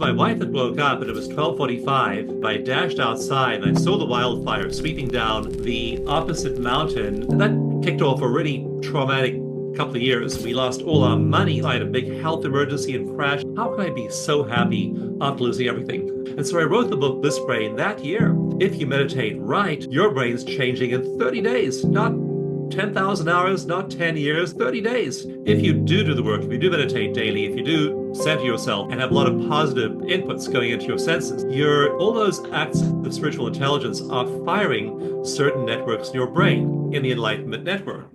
My wife had woke up and it was 12:45. I dashed outside and I saw the wildfire sweeping down the opposite mountain. And that kicked off a really traumatic couple of years. We lost all our money. I had a big health emergency and crash. How can I be so happy after losing everything? And so I wrote the book Bliss Brain that year. If you meditate right, your brain's changing in 30 days, not 10,000 hours, not 10 years, 30 days. If you do the work, if you do meditate daily, if you do center yourself and have a lot of positive inputs going into your senses, all those acts of spiritual intelligence are firing certain networks in your brain in the Enlightenment Network.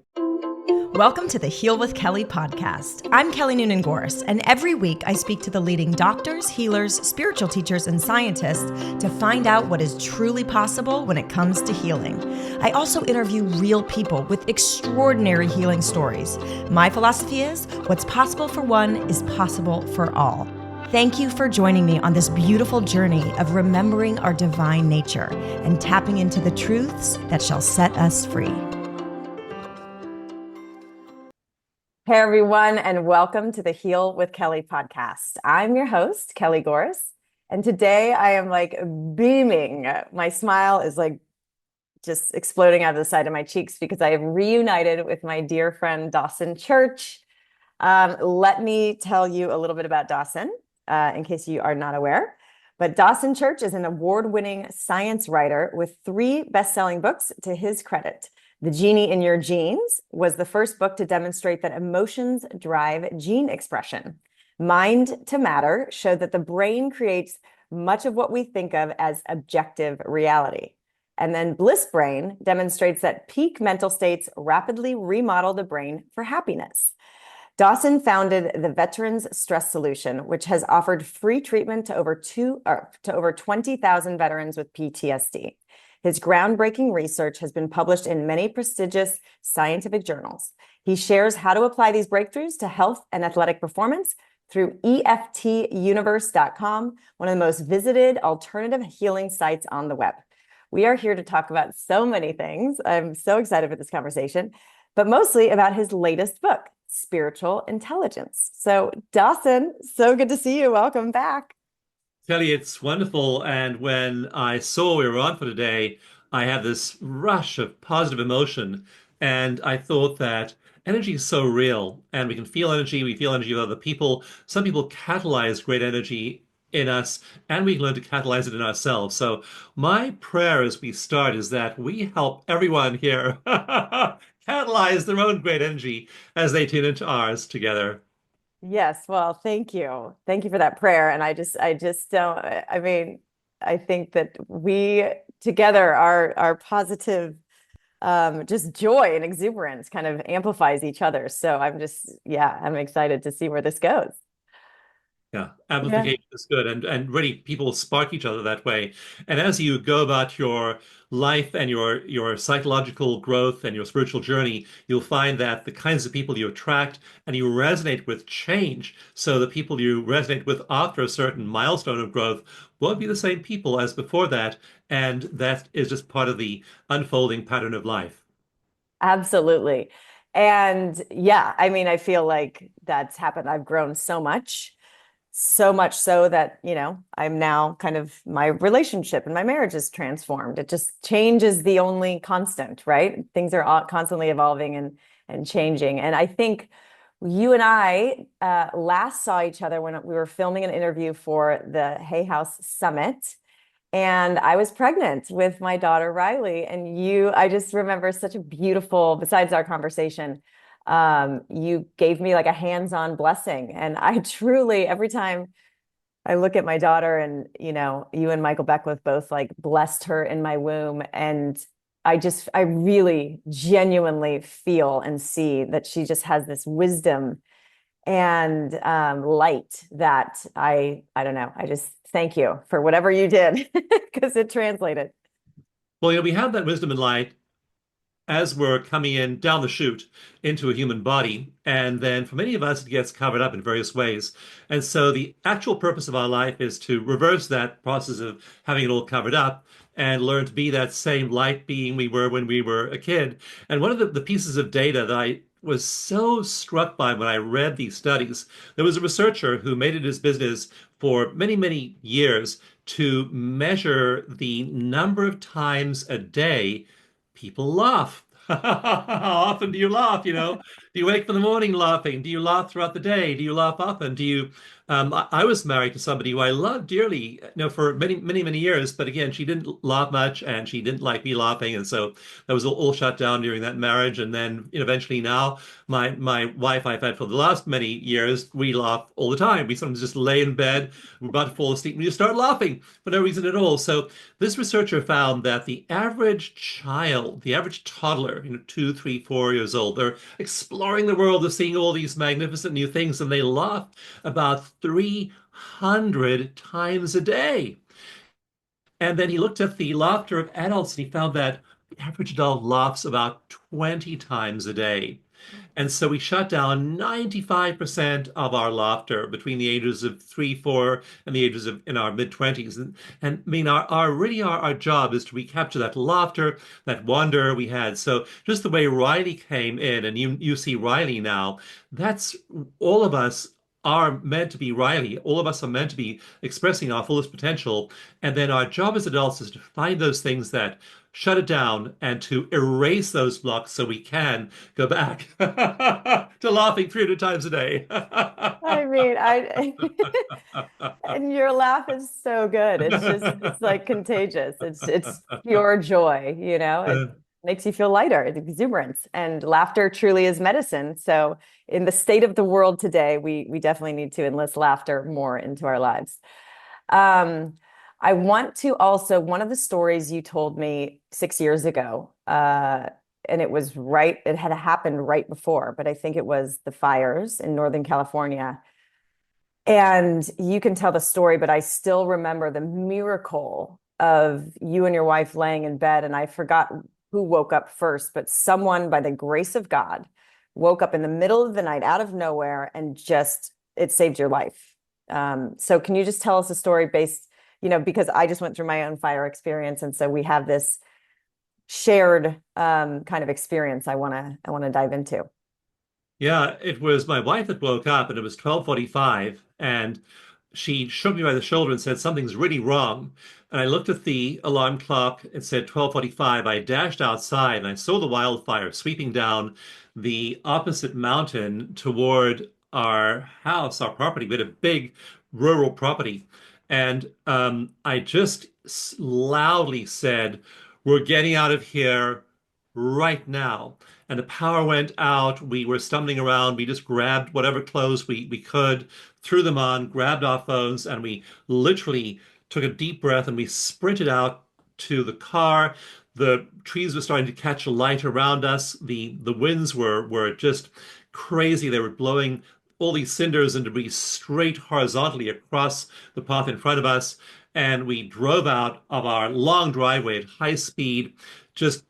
Welcome to the Heal with Kelly podcast. I'm Kelly Noonan-Gorse, and every week I speak to the leading doctors, healers, spiritual teachers, and scientists to find out what is truly possible when it comes to healing. I also interview real people with extraordinary healing stories. My philosophy is, what's possible for one is possible for all. Thank you for joining me on this beautiful journey of remembering our divine nature and tapping into the truths that shall set us free. Hey everyone, and welcome to the Heal with Kelly podcast. I'm your host, Kelly Gorse, and today I am beaming. My smile is just exploding out of the side of my cheeks because I have reunited with my dear friend Dawson Church. Let me tell you a little bit about Dawson, in case you are not aware. But Dawson Church is an award-winning science writer with 3 best-selling books to his credit. The Genie in Your Genes was the first book to demonstrate that emotions drive gene expression. Mind to Matter showed that the brain creates much of what we think of as objective reality. And then Bliss Brain demonstrates that peak mental states rapidly remodel the brain for happiness. Dawson founded the Veterans Stress Solution, which has offered free treatment to over 20,000 veterans with PTSD. His groundbreaking research has been published in many prestigious scientific journals. He shares how to apply these breakthroughs to health and athletic performance through EFTuniverse.com, one of the most visited alternative healing sites on the web. We are here to talk about so many things. I'm so excited for this conversation, but mostly about his latest book, Spiritual Intelligence. So Dawson, so good to see you. Welcome back. Kelly, it's wonderful. And when I saw we were on for today, I had this rush of positive emotion. And I thought that energy is so real and we can feel energy. We feel energy of other people. Some people catalyze great energy in us and we can learn to catalyze it in ourselves. So my prayer as we start is that we help everyone here catalyze their own great energy as they tune into ours together. Yes, well, thank you. Thank you for that prayer. And I just don't, I think that we together, our positive, just joy and exuberance kind of amplifies each other. So I'm excited to see where this goes. Yeah, Yeah. amplification is good, and really people spark each other that way. And as you go about your life and your psychological growth and your spiritual journey, you'll find that the kinds of people you attract and you resonate with change. So the people you resonate with after a certain milestone of growth won't be the same people as before that, and that is just part of the unfolding pattern of life. Absolutely. And yeah, I feel like that's happened. I've grown so much so that, I'm now kind of my relationship and my marriage is transformed. It just change is the only constant, right? Things are all constantly evolving and changing. And I think you and I last saw each other when we were filming an interview for the Hay House Summit. And I was pregnant with my daughter, Riley. And I just remember such a beautiful, besides our conversation, you gave me like a hands-on blessing. And I truly, every time I look at my daughter and, you and Michael Beckwith both blessed her in my womb. And I really genuinely feel and see that she just has this wisdom and light that I don't know. I just thank you for whatever you did because it translated. Well, we have that wisdom and light as we're coming in down the chute into a human body. And then for many of us, it gets covered up in various ways. And so the actual purpose of our life is to reverse that process of having it all covered up and learn to be that same light being we were when we were a kid. And one of the pieces of data that I was so struck by when I read these studies. There was a researcher who made it his business for many, many years to measure the number of times a day people laugh. How often do you laugh? Do you wake up in the morning laughing? Do you laugh throughout the day? Do you laugh often? I was married to somebody who I loved dearly, for many, many, many years. But again, she didn't laugh much and she didn't like me laughing. And so that was all shut down during that marriage. And then eventually now, my wife I've had for the last many years, we laugh all the time. We sometimes just lay in bed, we're about to fall asleep, and we just start laughing for no reason at all. So this researcher found that the average child, the average toddler, 2, 3, 4 years old, they're exploring the world, they're seeing all these magnificent new things, and they laugh about 300 times a day. And then he looked at the laughter of adults and he found that the average adult laughs about 20 times a day. And so we shut down 95% of our laughter between the ages of 3, 4, and the ages of in our mid-20s. And I mean, our job is to recapture that laughter, that wonder we had. So just the way Riley came in, and you see Riley now, that's all of us are meant to be Riley. All of us are meant to be expressing our fullest potential. And then our job as adults is to find those things that shut it down and to erase those blocks so we can go back to laughing 300 times a day. I mean, I and your laugh is so good. It's like contagious. It's pure joy, It makes you feel lighter, it's exuberance. And laughter truly is medicine. So in the state of the world today, we definitely need to enlist laughter more into our lives. I want to also, one of the stories you told me 6 years ago, and it had happened right before, but I think it was the fires in Northern California. And you can tell the story, but I still remember the miracle of you and your wife laying in bed. And I forgot who woke up first, but someone, by the grace of God, woke up in the middle of the night out of nowhere and just, it saved your life. So can you just tell us a story based, because I just went through my own fire experience. And so we have this shared kind of experience I want to dive into. Yeah, it was my wife that woke up and it was 12:45 and she shook me by the shoulder and said something's really wrong. And I looked at the alarm clock. It said 12:45. I dashed outside and I saw the wildfire sweeping down the opposite mountain toward our house, our property. We had a big rural property. And I just loudly said, "We're getting out of here right now." And the power went out. We were stumbling around. We just grabbed whatever clothes we could, threw them on, grabbed our phones, and we literally took a deep breath and we sprinted out to the car. The trees were starting to catch light around us. The winds were just crazy. They were blowing all these cinders and debris straight horizontally across the path in front of us. And we drove out of our long driveway at high speed, just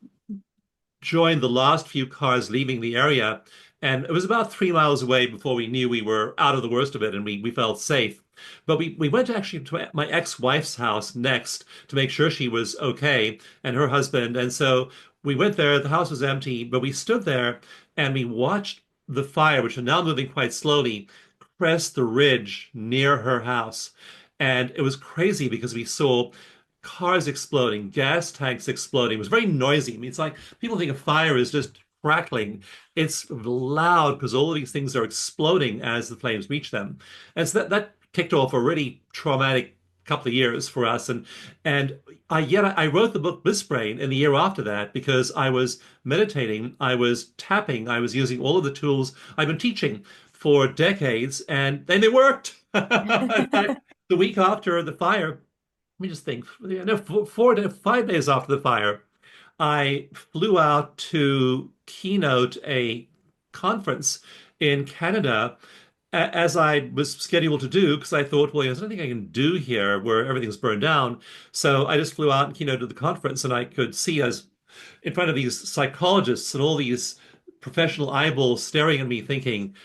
joined the last few cars leaving the area. And it was about 3 miles away before we knew we were out of the worst of it and we felt safe. But we went actually to my ex-wife's house next to make sure she was okay and her husband. And so we went there. The house was empty, but we stood there and we watched the fire, which was now moving quite slowly, crest the ridge near her house. And it was crazy because we saw cars exploding, gas tanks exploding. It was very noisy. I mean, it's like people think a fire is just crackling. It's loud because all of these things are exploding as the flames reach them. And so that kicked off a really traumatic couple of years for us. And I wrote the book Bliss Brain in the year after that because I was meditating, I was tapping, I was using all of the tools I've been teaching for decades, and then they worked. In fact, the week after the fire, let me just think. No, 5 days after the fire, I flew out to keynote a conference in Canada as I was scheduled to do because I thought, well, there's nothing I can do here where everything's burned down. So I just flew out and keynoted the conference, and I could see us in front of these psychologists and all these professional eyeballs staring at me, thinking,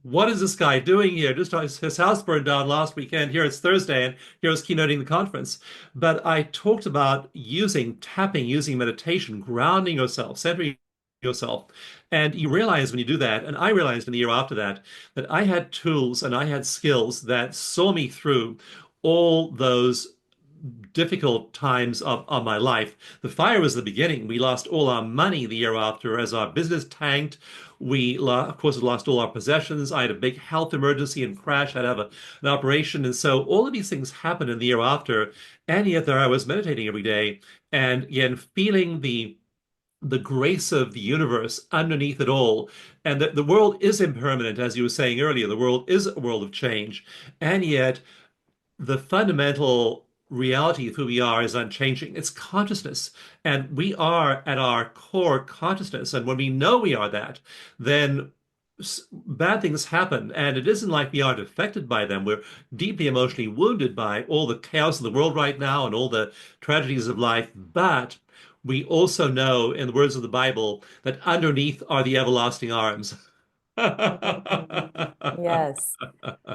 what is this guy doing here? Just his house burned down last weekend. Here it's Thursday, and here I was keynoting the conference. But I talked about using tapping, using meditation, grounding yourself, centering yourself. And you realize when you do that, and I realized in the year after that, that I had tools and I had skills that saw me through all those difficult times of my life. The fire was the beginning. We lost all our money the year after as our business tanked. Of course, lost all our possessions. I had a big health emergency and crash. I had to have an operation. And so all of these things happened in the year after. And yet there I was meditating every day and again feeling the grace of the universe underneath it all, and that the world is impermanent, as you were saying earlier. The world is a world of change, and yet the fundamental reality of who we are is unchanging. It's consciousness, and we are at our core consciousness. And when we know we are that, then bad things happen, and it isn't like we aren't affected by them. We're deeply emotionally wounded by all the chaos of the world right now and all the tragedies of life, but we also know, in the words of the Bible, that underneath are the everlasting arms. Yes.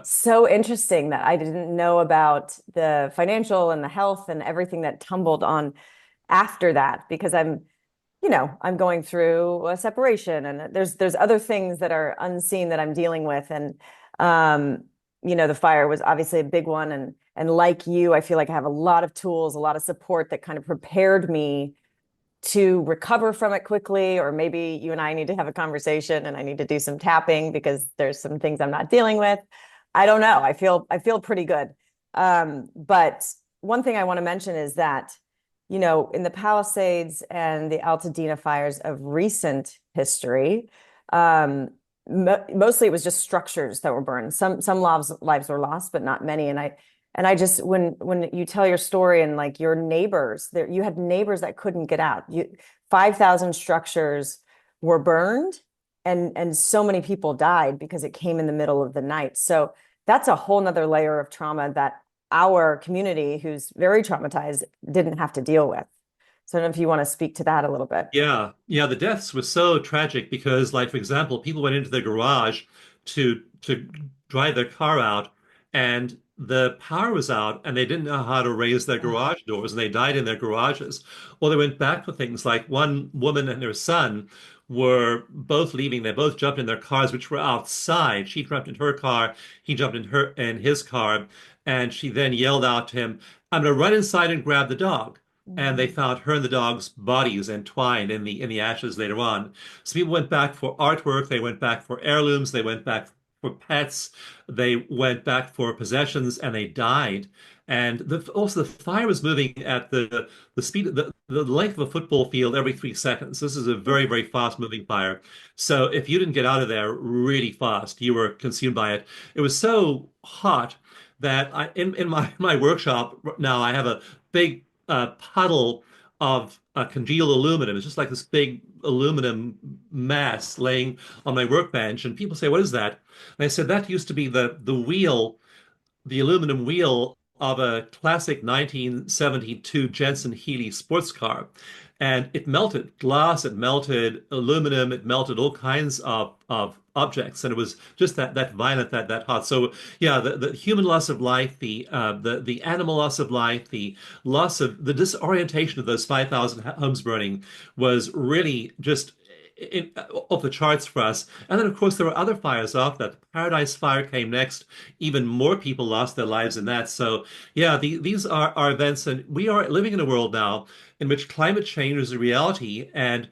So interesting that I didn't know about the financial and the health and everything that tumbled on after that, because I'm going through a separation, and there's other things that are unseen that I'm dealing with. And the fire was obviously a big one. And like you, I feel like I have a lot of tools, a lot of support that kind of prepared me to recover from it quickly. Or maybe you and I need to have a conversation and I need to do some tapping because there's some things I'm not dealing with. I don't know. I feel pretty good. But one thing I want to mention is that, in the Palisades and the Altadena fires of recent history, mostly it was just structures that were burned. Some lives were lost, but not many. And I just, when you tell your story and like your neighbors, there you had neighbors that couldn't get out. 5,000 structures were burned, and so many people died because it came in the middle of the night. So that's a whole nother layer of trauma that our community, who's very traumatized, didn't have to deal with. So I don't know if you want to speak to that a little bit. Yeah, yeah, the deaths were so tragic because, like, for example, people went into their garage to drive their car out, and the power was out, and they didn't know how to raise their garage doors, and they died in their garages. Or they went back for things like one woman and her son were both leaving. They both jumped in their cars, which were outside. She jumped in her car, he jumped in his car, and she then yelled out to him, "I'm gonna run inside and grab the dog." And they found her and the dog's bodies entwined in the ashes later on. So people went back for artwork, they went back for heirlooms, they went back for pets, they went back for possessions, and they died. And also the fire was moving at the speed, the length of a football field every 3 seconds. This is a very, very fast moving fire. So if you didn't get out of there really fast, you were consumed by it. It was so hot that in my workshop now, I have a big puddle of congealed aluminum. It's just like this big aluminum mass laying on my workbench. And people say, "What is that?" And I said, "That used to be the wheel, the aluminum wheel of a classic 1972 Jensen Healey sports car." And it melted glass, it melted aluminum, it melted all kinds of objects. And it was just that violent, that hot. So yeah, the human loss of life, the animal loss of life, the disorientation of those 5,000 homes burning was really just off the charts for us. And then, of course, there were other fires after that. The Paradise Fire came next. Even more people lost their lives in that. So, yeah, these are our events. And we are living in a world now in which climate change is a reality, and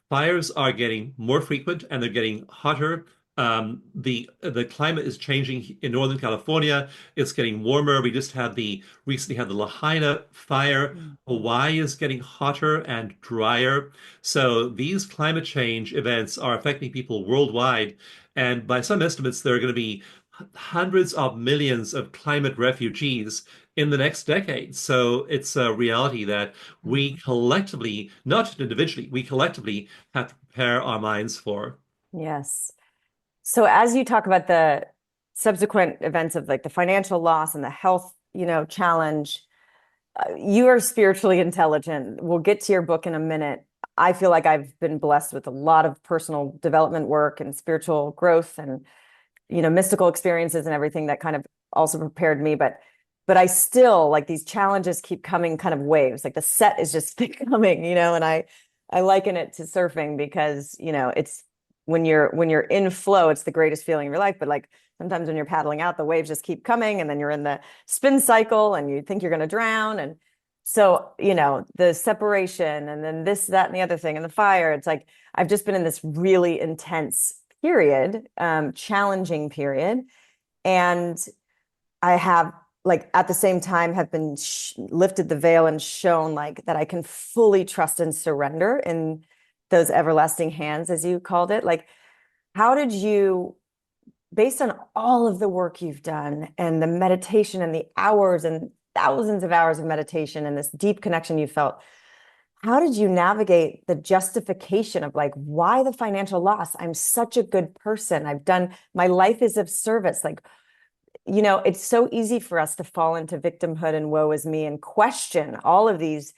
fires are getting more frequent and they're getting hotter. The climate is changing in Northern California. It's getting warmer. We just had recently had the Lahaina fire. Hawaii is getting hotter and drier. So these climate change events are affecting people worldwide. And by some estimates, there are going to be hundreds of millions of climate refugees in the next decade. So it's a reality that we collectively, not just individually, we collectively have to prepare our minds for. Yes. So as you talk about the subsequent events of like the financial loss and the health, challenge, you are spiritually intelligent. We'll get to your book in a minute. I feel like I've been blessed with a lot of personal development work and spiritual growth and, mystical experiences and everything that kind of also prepared me. But I still like these challenges keep coming kind of waves. Like the set is just coming, and I liken it to surfing because, it's when you're in flow, it's the greatest feeling of your life. But like sometimes when you're paddling out, the waves just keep coming and then you're in the spin cycle and you think you're going to drown. And so, the separation and then this, that, and the other thing and the fire, it's like I've just been in this really intense period, challenging period. And I have like at the same time have been lifted the veil and shown like that I can fully trust and surrender in those everlasting hands, as you called it. Like, how did you, based on all of the work you've done and the meditation and the hours and thousands of hours of meditation and this deep connection you felt, how did you navigate the justification of like, why the financial loss? I'm such a good person. I've done, my life is of service. Like, it's so easy for us to fall into victimhood and woe is me and question all of these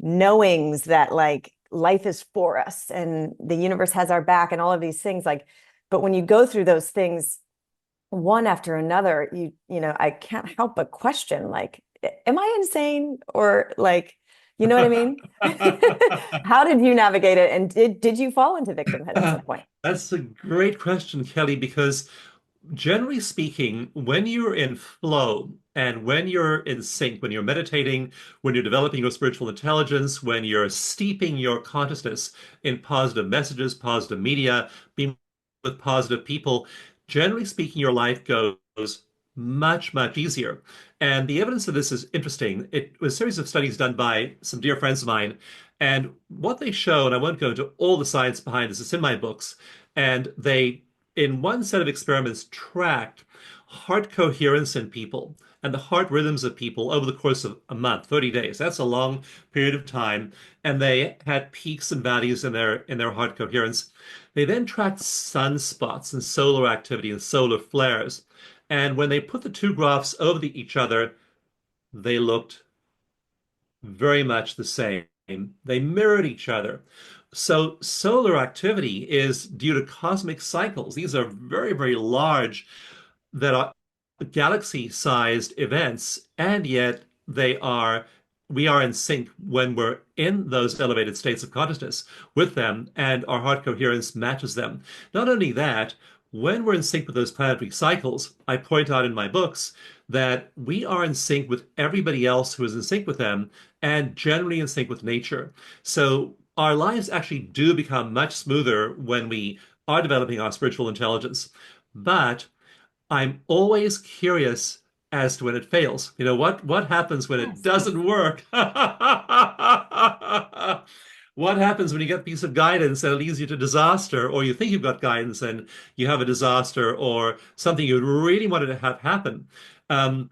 knowings that like life is for us and the universe has our back and all of these things. Like, but when you go through those things one after another, I can't help but question, like, am I insane? Or like, you know what I mean? How did you navigate it? And did you fall into victimhood at some point? That's a great question, Kelly, because generally speaking, when you're in flow and when you're in sync, when you're meditating, when you're developing your spiritual intelligence, when you're steeping your consciousness in positive messages, positive media, being with positive people, generally speaking, your life goes much, much easier. And the evidence of this is interesting. It was a series of studies done by some dear friends of mine. And what they show, and I won't go into all the science behind this, it's in my books, and they in one set of experiments tracked heart coherence in people and the heart rhythms of people over the course of a month, 30 days. That's a long period of time. And they had peaks and valleys in their heart coherence. They then tracked sunspots and solar activity and solar flares. And when they put the two graphs over each other, they looked very much the same. They mirrored each other. So solar activity is due to cosmic cycles. These are very, very large that are galaxy-sized events, and yet we are in sync when we're in those elevated states of consciousness with them, and our heart coherence matches them. Not only that, when we're in sync with those planetary cycles, I point out in my books that we are in sync with everybody else who is in sync with them and generally in sync with nature. So our lives actually do become much smoother when we are developing our spiritual intelligence. But I'm always curious as to when it fails. What happens when it Yes. doesn't work? What happens when you get a piece of guidance and it leads you to disaster, or you think you've got guidance and you have a disaster, or something you really wanted to have happen? Um,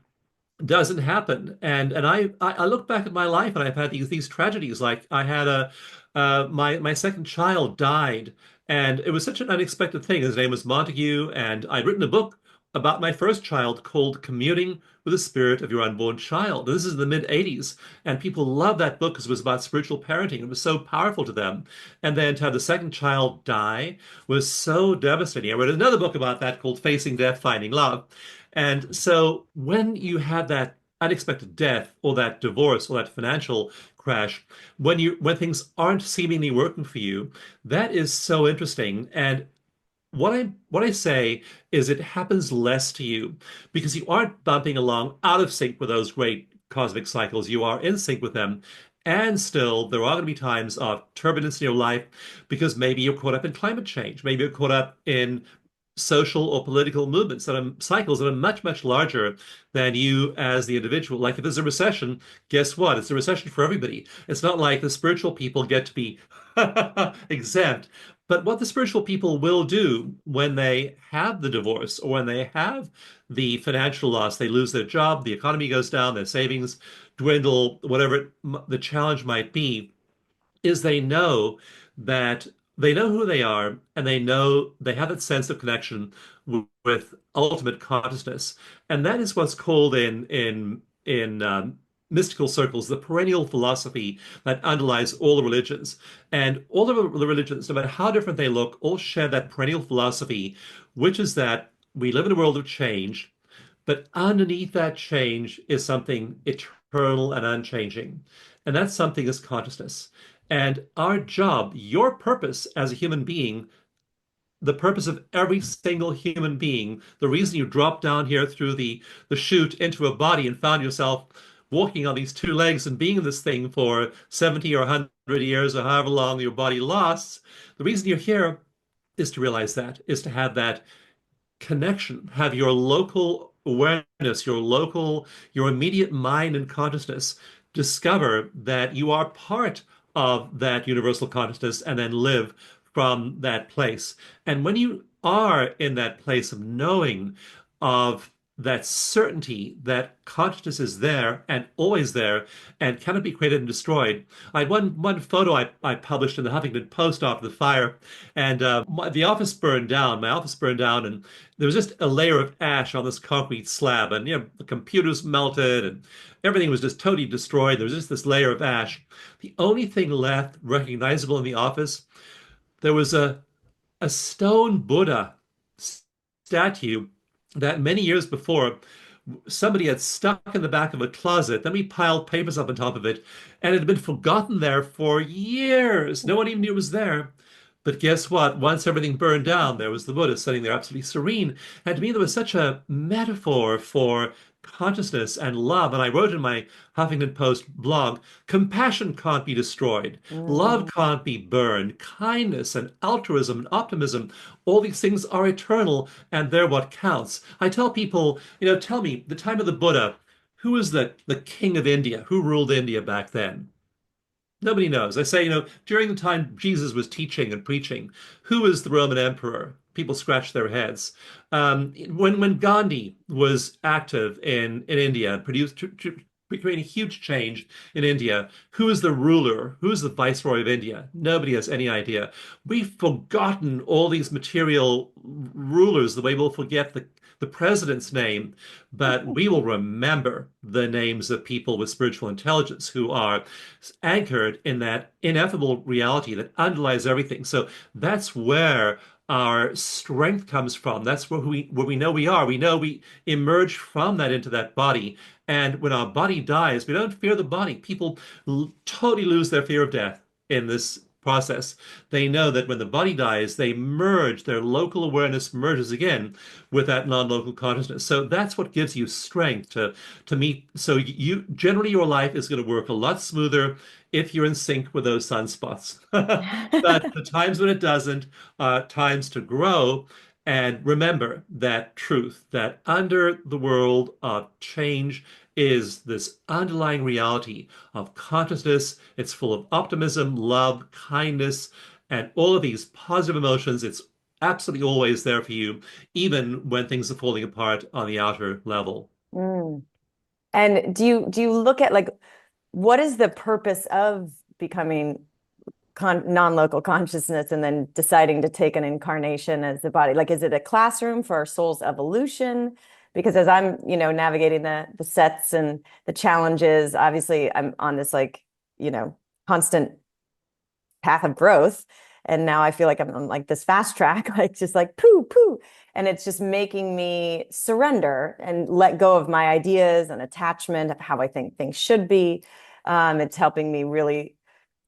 doesn't happen. And I look back at my life and I've had these tragedies. Like I had my second child died, and it was such an unexpected thing. His name was Montague, and I'd written a book about my first child called Communing with the Spirit of Your Unborn Child. This is in the mid 80s, and people loved that book because it was about spiritual parenting. It was so powerful to them. And then to have the second child die was so devastating. I wrote another book about that called Facing Death, Finding Love. And so when you have that unexpected death or that divorce or that financial crash, when things aren't seemingly working for you, that is so interesting. And what I say is it happens less to you because you aren't bumping along out of sync with those great cosmic cycles. You are in sync with them. And still, there are going to be times of turbulence in your life because maybe you're caught up in climate change. Maybe you're caught up in social or political movements that are cycles that are much, much larger than you as the individual. Like if there's a recession, guess what? It's a recession for everybody. It's not like the spiritual people get to be exempt. But what the spiritual people will do when they have the divorce or when they have the financial loss, they lose their job, the economy goes down, their savings dwindle, whatever the challenge might be, is that they know who they are and they know they have that sense of connection with ultimate consciousness, and that is what's called in mystical circles the perennial philosophy that underlies all the religions. And all the religions, no matter how different they look, all share that perennial philosophy, which is that we live in a world of change, but underneath that change is something eternal and unchanging. And that something is consciousness. And our job, your purpose as a human being, the purpose of every single human being, the reason you dropped down here through the chute into a body and found yourself walking on these two legs and being in this thing for 70 or 100 years or however long your body lasts, the reason you're here is to realize that, is to have that connection, have your local awareness, your immediate mind and consciousness discover that you are part of that universal consciousness and then live from that place. And when you are in that place of knowing, of that certainty that consciousness is there and always there and cannot be created and destroyed. I had one photo I published in the Huffington Post after the fire, and the office burned down. My office burned down, and there was just a layer of ash on this concrete slab, and the computers melted, and everything was just totally destroyed. There was just this layer of ash. The only thing left recognizable in the office, there was a stone Buddha statue that many years before somebody had stuck in the back of a closet. Then we piled papers up on top of it, and it had been forgotten there for years. No one even knew it was there. But guess what? Once everything burned down, there was the Buddha sitting there absolutely serene. And to me, there was such a metaphor for consciousness and love. And I wrote in my Huffington Post blog, compassion can't be destroyed. Love Mm. can't be burned. Kindness and altruism and optimism, all these things are eternal and they're what counts. I tell people, tell me, the time of the Buddha, who was the king of India? Who ruled India back then? Nobody knows. I say, during the time Jesus was teaching and preaching, who was the Roman emperor? People scratch their heads. When Gandhi was active in India and creating huge change in India, who is the ruler? Who is the viceroy of India? Nobody has any idea. We've forgotten all these material rulers the way we'll forget the president's name, but we will remember the names of people with spiritual intelligence who are anchored in that ineffable reality that underlies everything. So that's where our strength comes from. That's where we know we are. We know we emerge from that into that body. And when our body dies, we don't fear the body. People totally lose their fear of death in this process. They know that when the body dies, they merge, their local awareness merges again with that non-local consciousness. So that's what gives you strength to meet. So you generally your life is going to work a lot smoother if you're in sync with those sunspots. But the times when it doesn't, times to grow and remember that truth that under the world of change is this underlying reality of consciousness. It's full of optimism, love, kindness, and all of these positive emotions. It's absolutely always there for you, even when things are falling apart on the outer level. Mm. And do you look at like what is the purpose of becoming non-local consciousness and then deciding to take an incarnation as a body? Like, is it a classroom for our soul's evolution? Because as I'm, navigating the sets and the challenges, obviously I'm on this like, constant path of growth. And now I feel like I'm on like this fast track, like just like poo, poo. And it's just making me surrender and let go of my ideas and attachment of how I think things should be. It's helping me really,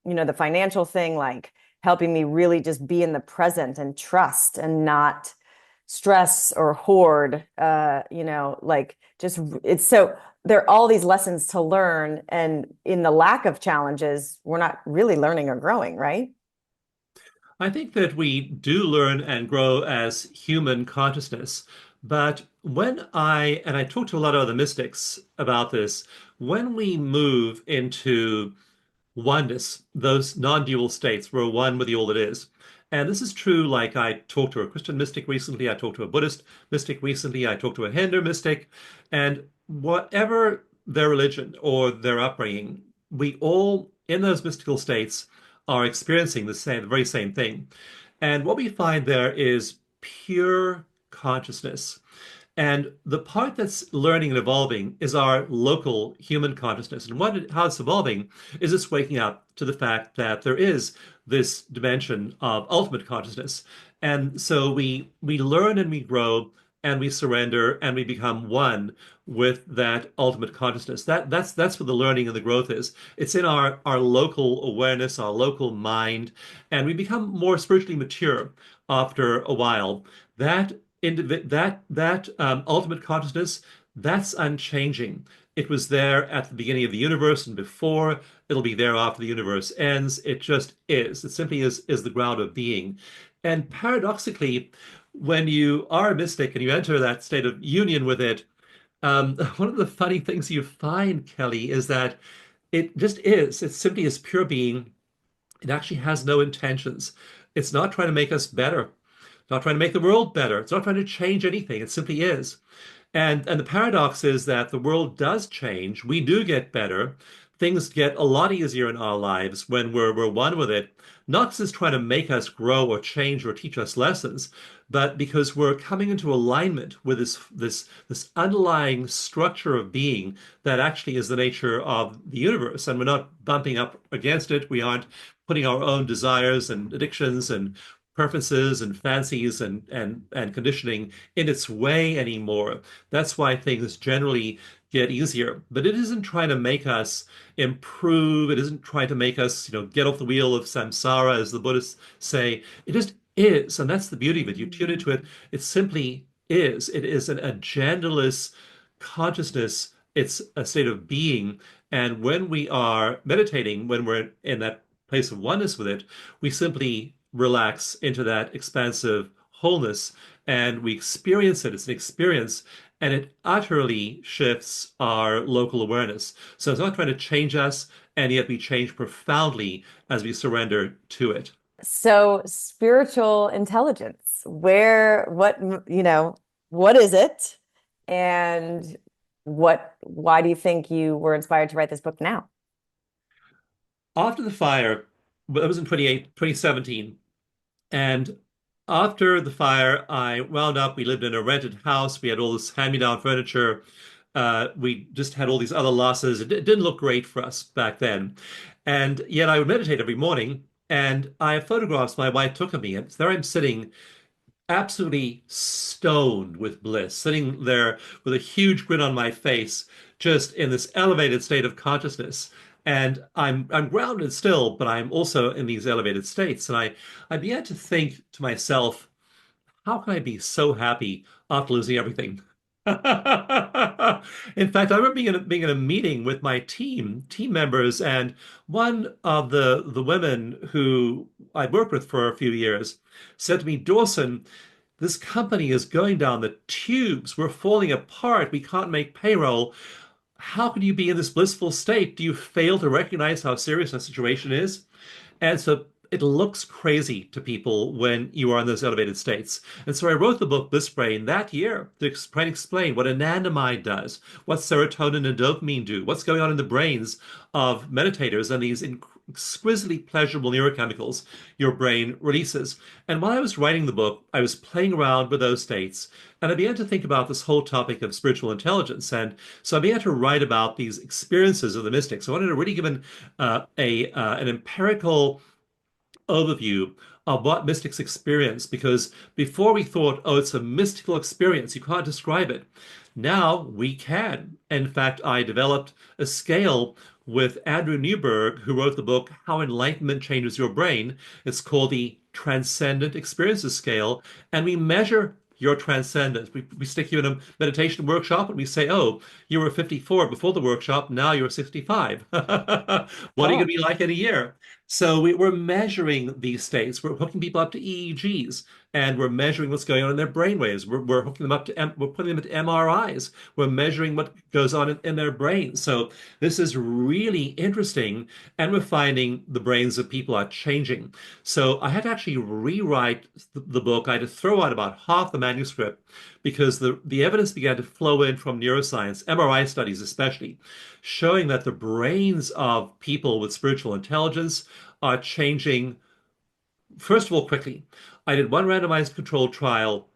the financial thing, like helping me really just be in the present and trust and not stress or hoard, like just it's so there are all these lessons to learn. And in the lack of challenges, we're not really learning or growing, right? I think that we do learn and grow as human consciousness, but and I talk to a lot of other mystics about this, when we move into oneness, those non-dual states, we're one with the all that is. And this is true, like I talked to a Christian mystic recently, I talked to a Buddhist mystic recently, I talked to a Hindu mystic, and whatever their religion or their upbringing, we all, in those mystical states, are experiencing the very same thing. And what we find there is pure consciousness. And the part that's learning and evolving is our local human consciousness. And how it's evolving is it's waking up to the fact that there is this dimension of ultimate consciousness. And so we learn and we grow and we surrender and we become one with that ultimate consciousness. That's where the learning and the growth is. It's in our local awareness, our local mind, and we become more spiritually mature after a while. That ultimate consciousness, that's unchanging. It was there at the beginning of the universe and before. It'll be there after the universe ends. It just is. It simply is the ground of being. And paradoxically, when you are a mystic and you enter that state of union with it, one of the funny things you find, Kelly, is that it just is. It simply is pure being. It actually has no intentions. It's not trying to make us better, not trying to make the world better. It's not trying to change anything. It simply is. And the paradox is that the world does change. We do get better. Things get a lot easier in our lives when we're one with it, not because it's trying to make us grow or change or teach us lessons, but because we're coming into alignment with this underlying structure of being that actually is the nature of the universe. And we're not bumping up against it. We aren't putting our own desires and addictions and preferences and fancies and conditioning in its way anymore. That's why things generally get easier. But it isn't trying to make us improve. It isn't trying to make us, get off the wheel of samsara, as the Buddhists say. It just is. And that's the beauty of it. You tune into it, it simply is. It is an agenderless consciousness. It's a state of being. And when we are meditating, when we're in that place of oneness with it, we simply relax into that expansive wholeness and we experience it. It's an experience and it utterly shifts our local awareness. So it's not trying to change us, and yet we change profoundly as we surrender to it. So, spiritual intelligence, what is it? And why do you think you were inspired to write this book now? After the fire, that was in 2017, and after the fire, I wound up, we lived in a rented house. We had all this hand-me-down furniture. We just had all these other losses. It didn't look great for us back then. And yet I would meditate every morning. And I have photographs my wife took of me. And there I'm sitting absolutely stoned with bliss, sitting there with a huge grin on my face, just in this elevated state of consciousness. And I'm grounded still, but I'm also in these elevated states. And I began to think to myself, how can I be so happy after losing everything? In fact, I remember being in a meeting with my team members, and one of the women who I worked with for a few years said to me, Dawson, this company is going down the tubes. We're falling apart. We can't make payroll. How can you be in this blissful state? Do you fail to recognize how serious the situation is? And so it looks crazy to people when you are in those elevated states. And so I wrote the book Bliss Brain that year to try and explain what anandamide does, what serotonin and dopamine do, what's going on in the brains of meditators and these exquisitely pleasurable neurochemicals your brain releases. And while I was writing the book, I was playing around with those states and I began to think about this whole topic of spiritual intelligence. And so I began to write about these experiences of the mystics. I wanted to really give an empirical overview of what mystics experience because before we thought, oh, it's a mystical experience, you can't describe it. Now we can. In fact, I developed a scale with Andrew Newberg, who wrote the book How Enlightenment Changes Your Brain. It's called the Transcendent Experiences Scale, and we measure your transcendence. We stick you in a meditation workshop and we say, oh, you were 54 before the workshop, now you're 65. What are you going to Oh, be like in a year? So we're measuring these states. We're hooking people up to EEGs and we're measuring what's going on in their brainwaves. We're hooking them up to, we're putting them into MRIs. We're measuring what goes on in their brains. So this is really interesting. And we're finding the brains of people are changing. So I had to actually rewrite the book. I had to throw out about half the manuscript because the evidence began to flow in from neuroscience, MRI studies especially, showing that the brains of people with spiritual intelligence are changing, first of all, quickly. I did one randomized controlled trial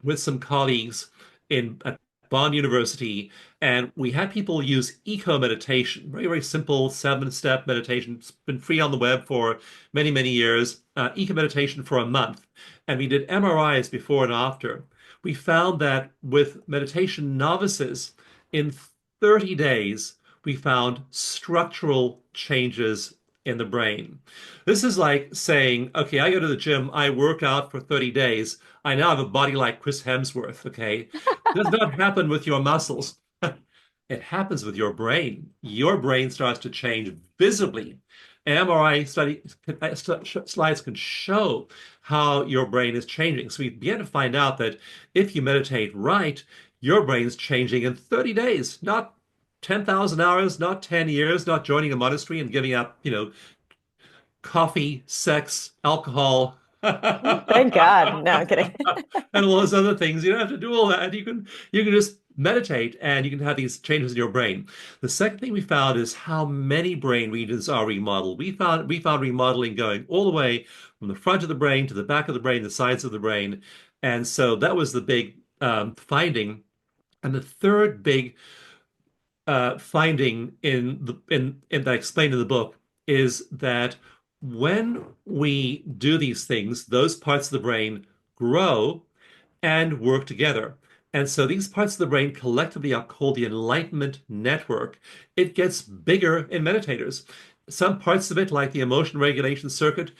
with some colleagues at Bond University, and we had people use eco meditation, very, very simple 7-step meditation. It's been free on the web for many, many years, eco meditation for a month. And we did MRIs before and after. We found that with meditation novices, In 30 days, we found structural changes in the brain. This is like saying, okay, I go to the gym, I work out for 30 days. I now have a body like Chris Hemsworth, okay? It does not happen with your muscles. It happens with your brain. Your brain starts to change visibly. MRI slides can show how your brain is changing. So we begin to find out that if you meditate right, your brain's changing in 30 days, not 10,000 hours, not 10 years, not joining a monastery and giving up, coffee, sex, alcohol, Thank God. No, I'm kidding. and all those other things. You don't have to do all that. You can just meditate and you can have these changes in your brain. The second thing we found is how many brain regions are remodeled. We found remodeling going all the way from the front of the brain to the back of the brain, the sides of the brain. And so that was the big finding. And the third big finding in that I explained in the book is that when we do these things, those parts of the brain grow and work together. And so these parts of the brain collectively are called the Enlightenment Network. It gets bigger in meditators. Some parts of it, like the emotion regulation circuit,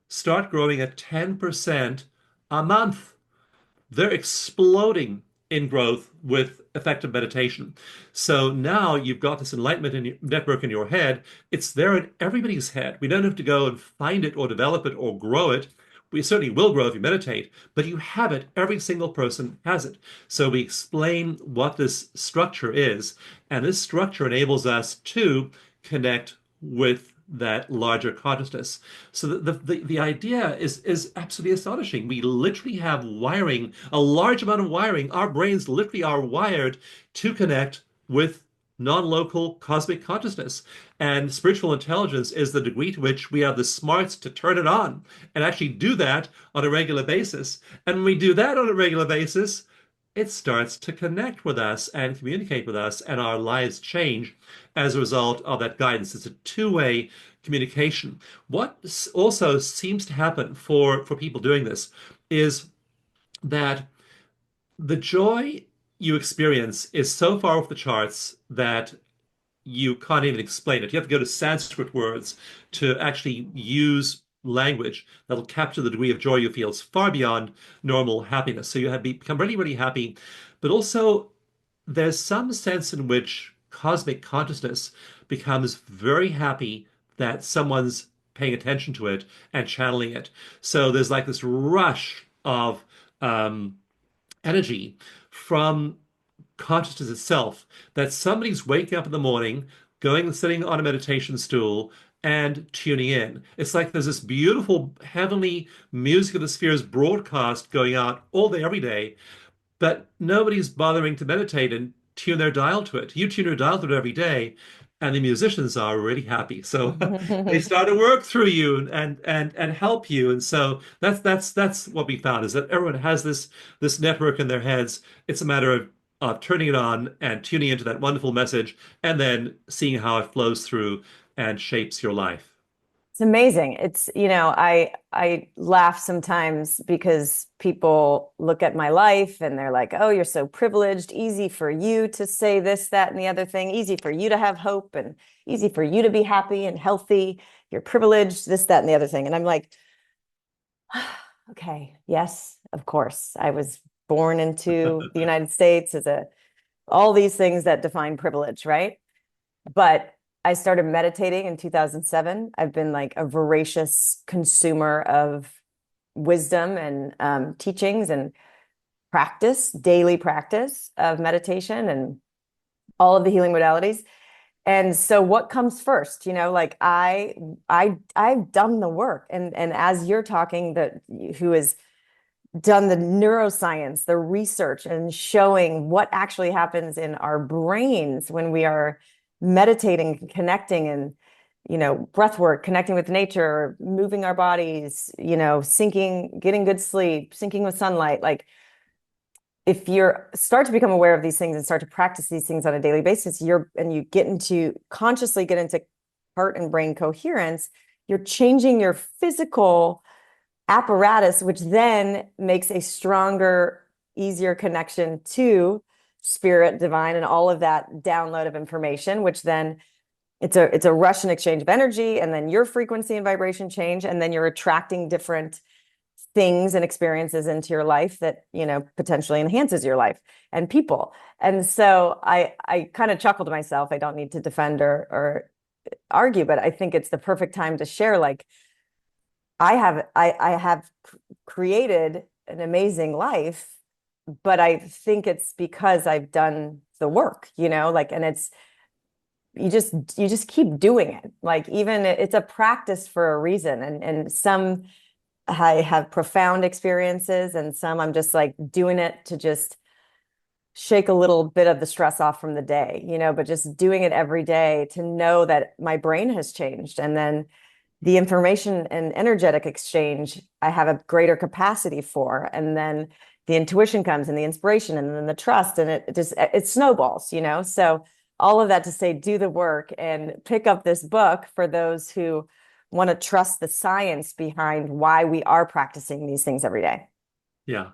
start growing at 10% a month. They're exploding in growth with effective meditation. So now you've got this network in your head. It's there in everybody's head. We don't have to go and find it or develop it or grow it. We certainly will grow if you meditate, but you have it. Every single person has it. So we explain what this structure is, and this structure enables us to connect with that larger consciousness. So the idea is absolutely astonishing. We literally have wiring, a large amount of wiring. Our brains literally are wired to connect with non-local cosmic consciousness. And spiritual intelligence is the degree to which we have the smarts to turn it on and actually do that on a regular basis. And when we do that on a regular basis, it starts to connect with us and communicate with us, and our lives change as a result of that guidance. It's a two-way communication. What also seems to happen for people doing this is that the joy you experience is so far off the charts that you can't even explain it. You have to go to Sanskrit words to actually use language that'll capture the degree of joy you feel. It's far beyond normal happiness. So you have become really, really happy. But also, there's some sense in which cosmic consciousness becomes very happy that someone's paying attention to it and channeling it. So there's like this rush of energy from consciousness itself that somebody's waking up in the morning, going and sitting on a meditation stool and tuning in. It's like there's this beautiful heavenly music of the spheres broadcast going out all day, every day, but nobody's bothering to meditate and tune their dial to it. You tune your dial to it every day, and the musicians are really happy. So they start to work through you and help you. And so that's what we found is that everyone has this network in their heads. It's a matter of turning it on and tuning into that wonderful message, and then seeing how it flows through and shapes your life. It's amazing. It's, I laugh sometimes because people look at my life and they're like, "Oh, you're so privileged. Easy for you to say this, that, and the other thing. Easy for you to have hope and easy for you to be happy and healthy. You're privileged, this, that, and the other thing." And I'm like, okay, yes, of course. I was born into the United States all these things that define privilege, right? But I started meditating in 2007. I've been like a voracious consumer of wisdom and teachings and daily practice of meditation and all of the healing modalities. And so what comes first? Like I've done the work. And as you're talking, who has done the neuroscience, the research, and showing what actually happens in our brains when we are meditating, connecting, and breath work, connecting with nature, moving our bodies, syncing, getting good sleep, syncing with sunlight. Like if you start to become aware of these things and start to practice these things on a daily basis, you consciously get into heart and brain coherence, you're changing your physical apparatus, which then makes a stronger, easier connection to spirit, divine, and all of that download of information, which then it's a Russian exchange of energy, and then your frequency and vibration change, and then you're attracting different things and experiences into your life that, potentially enhances your life and people. And so I kind of chuckled to myself. I don't need to defend or argue, but I think it's the perfect time to share, like, I have created an amazing life, but I think it's because I've done the work, like, and it's you just keep doing it. Like, even it's a practice for a reason. And some I have profound experiences, and some I'm just like doing it to just shake a little bit of the stress off from the day, but just doing it every day to know that my brain has changed. And then the information and energetic exchange, I have a greater capacity for. And then the intuition comes, and the inspiration, and then the trust, and it snowballs, So all of that to say, do the work and pick up this book for those who want to trust the science behind why we are practicing these things every day. Yeah.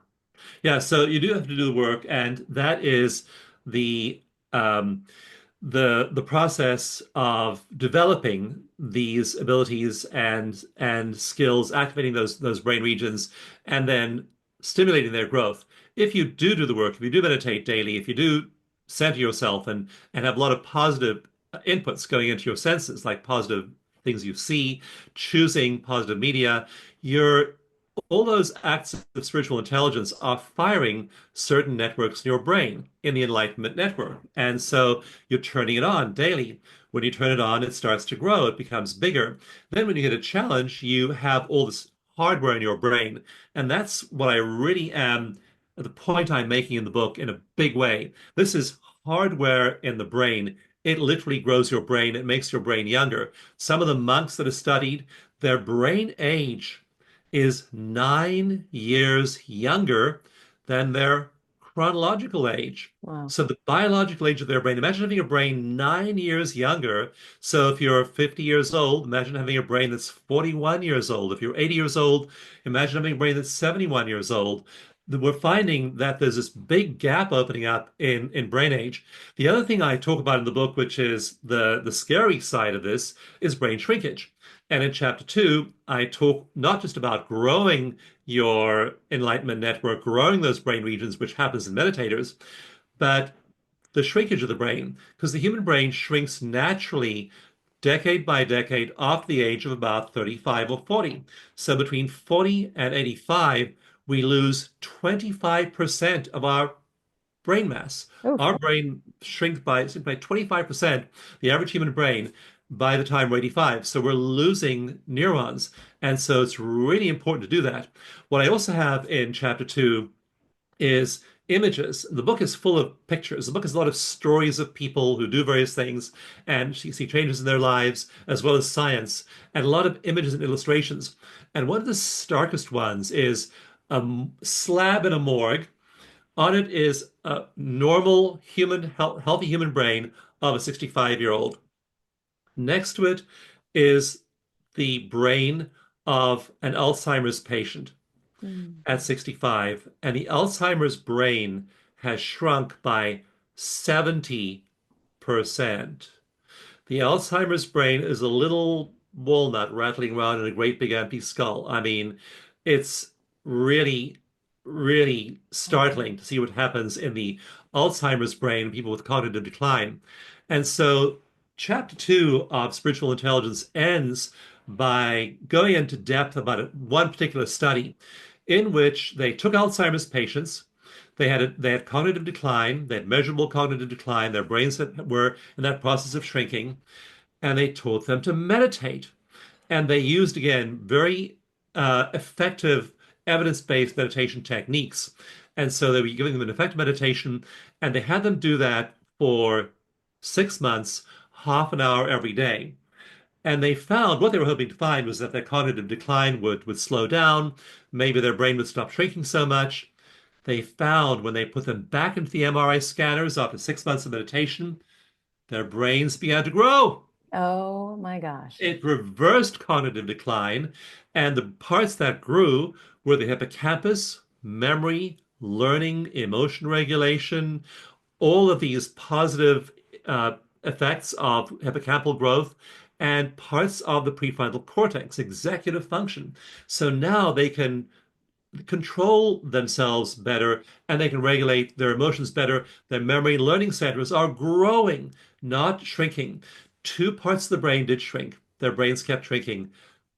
Yeah, so you do have to do the work, and that is the um, the process of developing these abilities and skills, activating those brain regions, and then stimulating their growth. If you do the work, if you do meditate daily, if you do center yourself and have a lot of positive inputs going into your senses, like positive things you see, choosing positive media, you're all those acts of spiritual intelligence are firing certain networks in your brain in the Enlightenment Network. And so you're turning it on daily. When you turn it on, it starts to grow, it becomes bigger. Then when you get a challenge, you have all this hardware in your brain. And that's what I really am, the point I'm making in the book in a big way. This is hardware in the brain. It literally grows your brain, it makes your brain younger. Some of the monks that are studied, their brain age is 9 years younger than their chronological age. Wow. So the biological age of their brain, imagine having a brain 9 years younger. So if you're 50 years old, imagine having a brain that's 41 years old. If you're 80 years old, imagine having a brain that's 71 years old. We're finding that there's this big gap opening up in brain age. The other thing I talk about in the book, which is the scary side of this, is brain shrinkage. And in chapter 2, I talk not just about growing your Enlightenment Network, growing those brain regions, which happens in meditators, but the shrinkage of the brain, because the human brain shrinks naturally decade by decade after the age of about 35 or 40. So between 40 and 85, we lose 25% of our brain mass. Oof. Our brain shrinks by 25%, the average human brain, by the time we're 85. So we're losing neurons. And so it's really important to do that. What I also have in chapter 2 is images. The book is full of pictures. The book is a lot of stories of people who do various things and you see changes in their lives, as well as science, and a lot of images and illustrations. And one of the starkest ones is a slab in a morgue. On it is a normal human, healthy human brain of a 65-year-old. Next to it is the brain of an Alzheimer's patient Mm. at 65, and the Alzheimer's brain has shrunk by 70%. The Alzheimer's brain is a little walnut rattling around in a great big empty skull. I mean, it's really, really Wow. startling to see what happens in the Alzheimer's brain, people with cognitive decline. And so, chapter 2 of Spiritual Intelligence ends by going into depth about one particular study in which they took Alzheimer's patients. They had cognitive decline, they had measurable cognitive decline, their brains were in that process of shrinking, and they taught them to meditate. And they used, again, very effective evidence-based meditation techniques. And so they were giving them an effective meditation, and they had them do that for 6 months, half an hour every day. And they found what they were hoping to find was that their cognitive decline would slow down, maybe their brain would stop shrinking so much. They found when they put them back into the MRI scanners after 6 months of meditation, their brains began to grow. Oh my gosh. It reversed cognitive decline, and the parts that grew were the hippocampus, memory, learning, emotion regulation, all of these positive uh, effects of hippocampal growth and parts of the prefrontal cortex, executive function. So now they can control themselves better and they can regulate their emotions better. Their memory and learning centers are growing, not shrinking. Two parts of the brain did shrink. Their brains kept shrinking.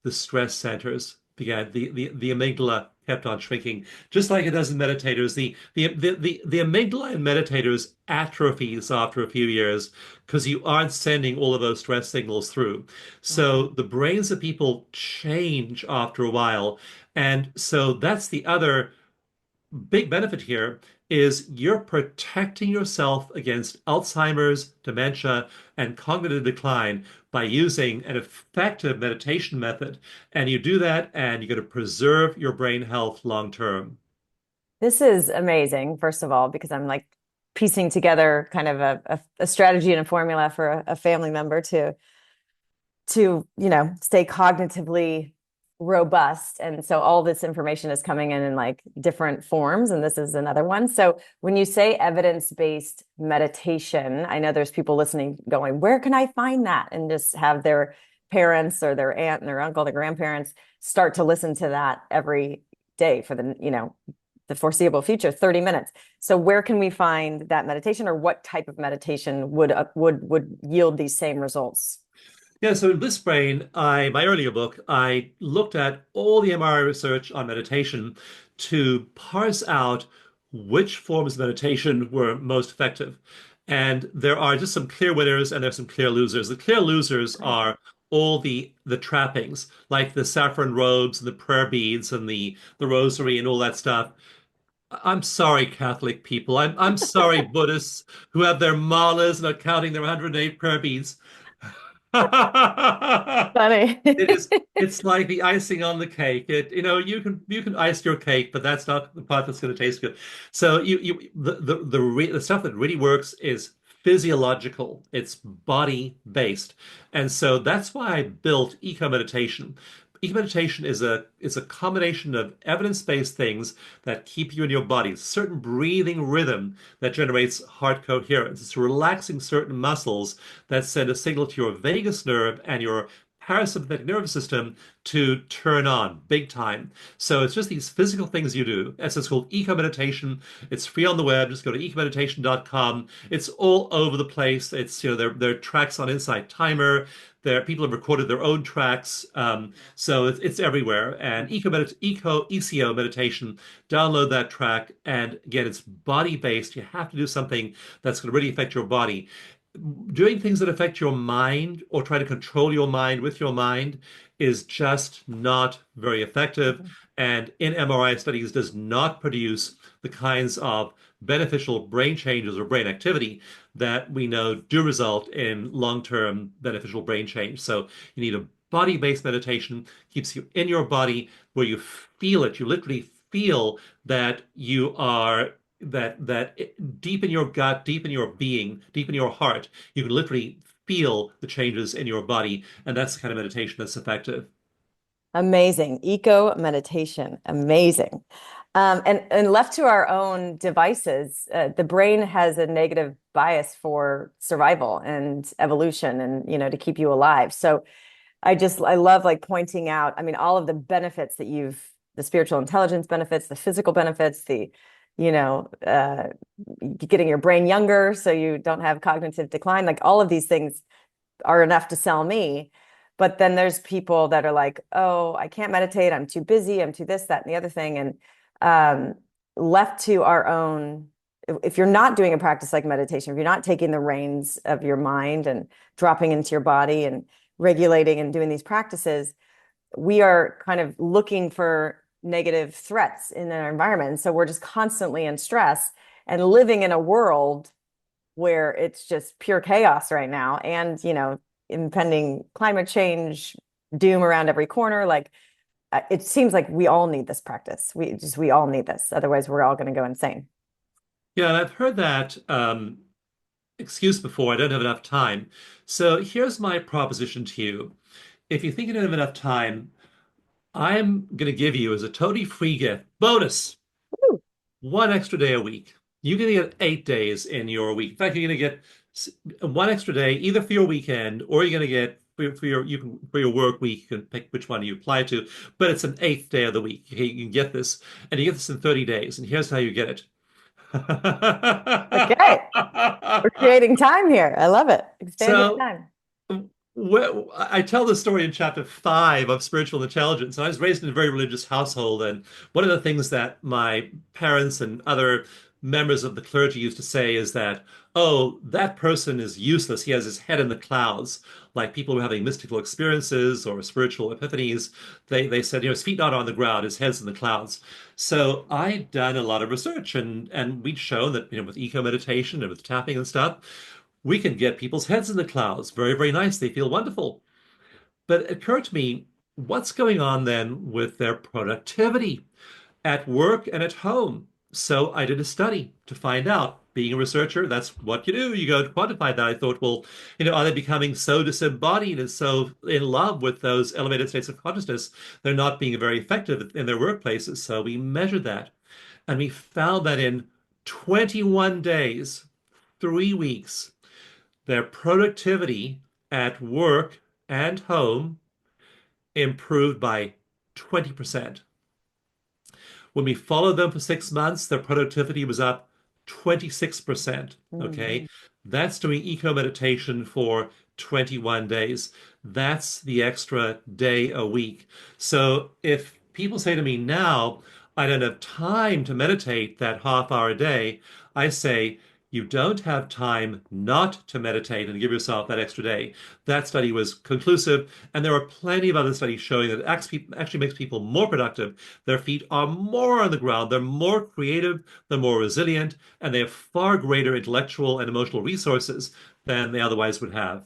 The stress centers began, the amygdala kept on shrinking, just like it does in meditators. The amygdala in meditators atrophies after a few years because you aren't sending all of those stress signals through. So Mhm. the brains of people change after a while. And so that's the other big benefit here is you're protecting yourself against Alzheimer's, dementia, and cognitive decline by using an effective meditation method. And you do that and you're going to preserve your brain health long term. This is amazing, first of all, because I'm like piecing together kind of a strategy and a formula for a family member to stay cognitively robust. And so all this information is coming in like different forms, and this is another one. So when you say evidence-based meditation, I know there's people listening going, where can I find that? And just have their parents or their aunt and their uncle, their grandparents start to listen to that every day for the foreseeable future, 30 minutes. So where can we find that meditation, or what type of meditation would yield these same results? Yeah, so in Bliss Brain, my earlier book, I looked at all the MRI research on meditation to parse out which forms of meditation were most effective. And there are just some clear winners and there's some clear losers. The clear losers Right. are all the trappings, like the saffron robes and the prayer beads and the rosary and all that stuff. I'm sorry, Catholic people. I'm sorry, Buddhists who have their malas and are counting their 108 prayer beads. Funny. It is, it's like the icing on the cake. You can ice your cake, but that's not the part that's going to taste good. So the stuff that really works is physiological. It's body based. And so that's why I built eco meditation. Eco meditation is a combination of evidence-based things that keep you in your body. It's a certain breathing rhythm that generates heart coherence. It's relaxing certain muscles that send a signal to your vagus nerve and your parasympathetic nervous system to turn on big time. So it's just these physical things you do. It's called eco meditation. It's free on the web. Just go to ecomeditation.com. It's all over the place. There are tracks on Insight Timer. There people have recorded their own tracks. So it's everywhere. And ECO meditation. Download that track. And again, it's body based. You have to do something that's going to really affect your body. Doing things that affect your mind or try to control your mind with your mind is just not very effective. And in MRI studies does not produce the kinds of beneficial brain changes or brain activity that we know do result in long-term beneficial brain change. So you need a body-based meditation, keeps you in your body where you feel it. You literally feel that you are deep in your gut, deep in your being, deep in your heart, you can literally feel the changes in your body, and that's the kind of meditation that's effective. Amazing. Eco meditation. Amazing. And left to our own devices, the brain has a negative bias for survival and evolution and, to keep you alive. So I love like pointing out, I mean, all of the benefits the spiritual intelligence benefits, the physical benefits, you know, uh, getting your brain younger so you don't have cognitive decline, like all of these things are enough to sell me. But then there's people that are like, oh, I can't meditate. I'm too busy. I'm too this, that, and the other thing. And um, left to our own, if you're not doing a practice like meditation, if you're not taking the reins of your mind and dropping into your body and regulating and doing these practices, we are kind of looking for negative threats in our environment. And so we're just constantly in stress and living in a world where it's just pure chaos right now. And, impending climate change, doom around every corner. Like it seems like we all need this practice. We all need this. Otherwise, we're all going to go insane. Yeah, and I've heard that excuse before, I don't have enough time. So here's my proposition to you. If you think you don't have enough time, I'm going to give you as a totally free gift, bonus, Woo. one extra day a week. You're going to get 8 days in your week. In fact, you're going to get one extra day either for your weekend or you're going to get for your for your work week. You can pick which one you apply to, but it's an eighth day of the week. Okay, you can get this, and you get this in 30 days. And here's how you get it. Okay, we're creating time here. I love it. Expanding So time. well, I tell the story in chapter 5 of Spiritual Intelligence. I was raised in a very religious household, and one of the things that my parents and other members of the clergy used to say is that, oh, that person is useless. He has his head in the clouds. Like people who are having mystical experiences or spiritual epiphanies, they said, his feet not on the ground, his head's in the clouds. So I'd done a lot of research, and we'd shown that, with eco meditation and with tapping and stuff, we can get people's heads in the clouds. Very, very nice. They feel wonderful. But it occurred to me, what's going on then with their productivity at work and at home? So I did a study to find out. Being a researcher, that's what you do. You go to quantify that. I thought, well, are they becoming so disembodied and so in love with those elevated states of consciousness, they're not being very effective in their workplaces. So we measured that. And we found that in 21 days, 3 weeks, their productivity at work and home improved by 20%. When we followed them for 6 months, their productivity was up 26%. Okay. Mhm. That's doing eco meditation for 21 days. That's the extra day a week. So if people say to me now, I don't have time to meditate that half hour a day, I say, you don't have time not to meditate and give yourself that extra day. That study was conclusive, and there are plenty of other studies showing that it actually makes people more productive. Their feet are more on the ground, they're more creative, they're more resilient, and they have far greater intellectual and emotional resources than they otherwise would have.